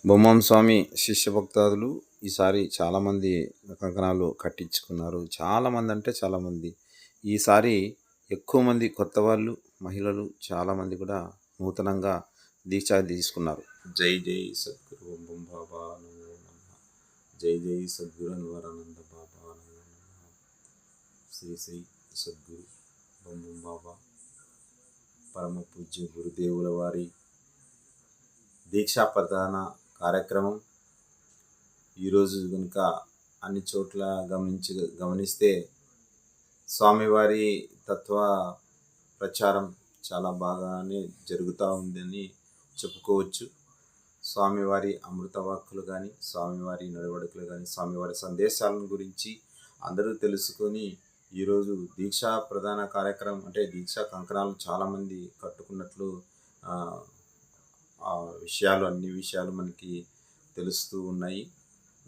బొమ్మం స్వామి శిష్య భక్తాదులు ఈసారి చాలామంది కంకణాలు కట్టించుకున్నారు. చాలామంది అంటే చాలామంది. ఈసారి ఎక్కువ మంది కొత్త వాళ్ళు, మహిళలు చాలామంది కూడా నూతనంగా దీక్ష తీసుకున్నారు. జై జై సద్గురు బొమ్మం బాబా నమో నమః. జై జై సద్గురు అన్వరానంద బాబా నమో నమః. శ్రీ శ్రీ సద్గురు బొమ్మం బాబా పరమ పూజ్య గురుదేవుల వారి దీక్షా ప్రధాన కార్యక్రమం ఈరోజు కనుక అన్ని చోట్ల గమనిస్తే స్వామివారి తత్వ ప్రచారం చాలా బాగానే జరుగుతూ ఉందని చెప్పుకోవచ్చు. స్వామివారి అమృత వాక్కులు కానీ, స్వామివారి నడవడికలు కానీ, స్వామివారి సందేశాలను గురించి అందరూ తెలుసుకొని ఈరోజు దీక్షా ప్రధాన కార్యక్రమం అంటే దీక్షా కంకణాలు చాలామంది కట్టుకున్నట్లు అన్ని విషయాలు మనకి తెలుస్తూ ఉన్నాయి.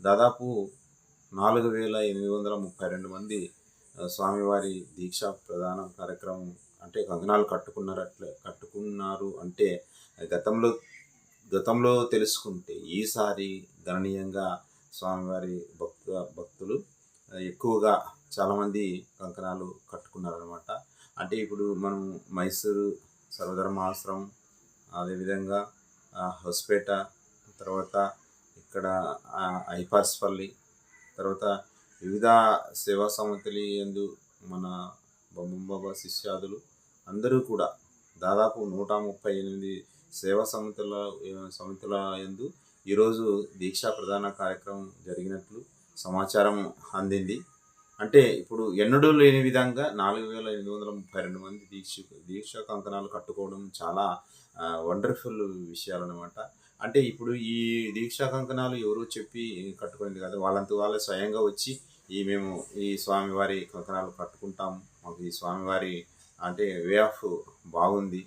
దాదాపు 4832 మంది స్వామివారి దీక్షా ప్రధాన కార్యక్రమం అంటే కంకణాలు కట్టుకున్నారు అంటే గతంలో తెలుసుకుంటే ఈసారి గణనీయంగా స్వామివారి భక్తులు ఎక్కువగా చాలామంది కంకణాలు కట్టుకున్నారనమాట. అంటే ఇప్పుడు మనం మైసూరు సర్వధర్మాశ్రమం, అదేవిధంగా హొస్పేట, తర్వాత ఇక్కడ ఐపర్స్పల్లి, తర్వాత వివిధ సేవా సమితులు యందు మన బొమ్మం బాబా శిష్యాదులు అందరూ కూడా దాదాపు 138 సేవా సమితుల యందు ఈరోజు దీక్షా ప్రధాన కార్యక్రమం జరిగినట్లు సమాచారం అందింది. అంటే ఇప్పుడు ఎన్నడూ లేని విధంగా 4832 మంది దీక్షా కంకణాలు కట్టుకోవడం చాలా వండర్ఫుల్ విషయాలు అనమాట. అంటే ఇప్పుడు ఈ దీక్షా కంకణాలు ఎవరో చెప్పి కట్టుకునేది కాదు, వాళ్ళే స్వయంగా వచ్చి మేము ఈ స్వామివారి కంకణాలు కట్టుకుంటాము, మాకు ఈ స్వామివారి అంటే వే ఆఫ్ బాగుంది,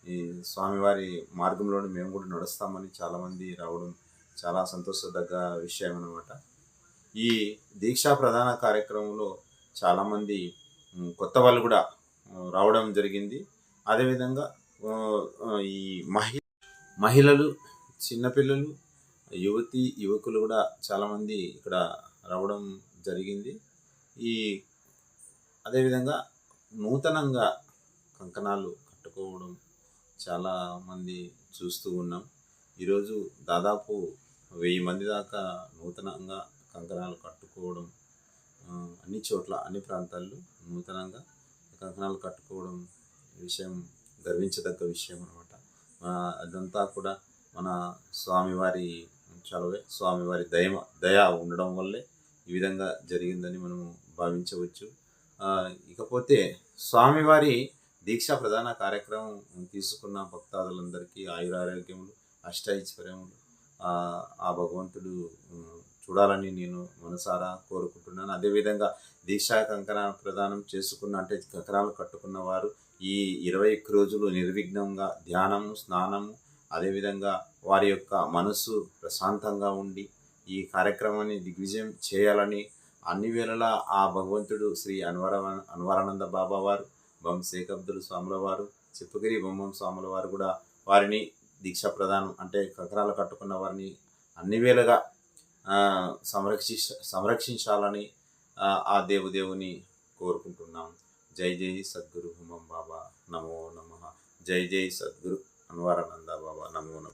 ఈ స్వామివారి మార్గంలోనే మేము కూడా నడుస్తామని చాలామంది రావడం చాలా సంతోషదగ్గ విషయం అన్నమాట. ఈ దీక్షా ప్రధాన కార్యక్రమంలో చాలామంది కొత్త వాళ్ళు కూడా రావడం జరిగింది. అదేవిధంగా ఈ మహిళలు, చిన్నపిల్లలు, యువకులు కూడా చాలామంది ఇక్కడ రావడం జరిగింది. అదేవిధంగా నూతనంగా కంకణాలు కట్టుకోవడం చాలామంది చూస్తూ ఉన్నాం. ఈరోజు దాదాపు 1000 మంది దాకా నూతనంగా కంకణాలు కట్టుకోవడం, అన్ని చోట్ల అన్ని ప్రాంతాల్లో నూతనంగా కంకణాలు కట్టుకోవడం విషయం గర్వించదగ్గ విషయం అనమాట. అదంతా కూడా మన స్వామివారి చలవే, స్వామివారి దయ ఉండడం వల్లే ఈ విధంగా జరిగిందని మనము భావించవచ్చు. ఇకపోతే స్వామివారి దీక్షా ప్రధాన కార్యక్రమం తీసుకున్న భక్తాదులందరికీ ఆయురారోగ్యములు, అష్టైశ్వర్యములు ఆ భగవంతుడు చూడాలని నేను మనసారా కోరుకుంటున్నాను. అదేవిధంగా దీక్షా కంకణ ప్రదానం చేసుకున్న అంటే కంకణాలు కట్టుకున్న వారు ఈ 21 రోజులు నిర్విఘ్నంగా ధ్యానము, స్నానము, అదేవిధంగా వారి యొక్క మనస్సు ప్రశాంతంగా ఉండి ఈ కార్యక్రమాన్ని దిగ్విజయం చేయాలని అన్ని వేళలా ఆ భగవంతుడు శ్రీ అన్వరానంద బాబా వారు, బొమ్మ షేక్ అబ్దుల్ స్వాముల వారు, చిప్పగిరి బొమ్మం స్వాముల వారు కూడా వారిని దీక్షా ప్రదానం అంటే కంకణాలు కట్టుకున్న వారిని అన్ని వేళగా సంరక్షించాలని ఆ దేవుని కోరుకుంటున్నాం. జై జై సద్గురు బొమ్మం బాబా నమో నమః. జై జై సద్గురు అన్వరానంద బాబా నమో నమః.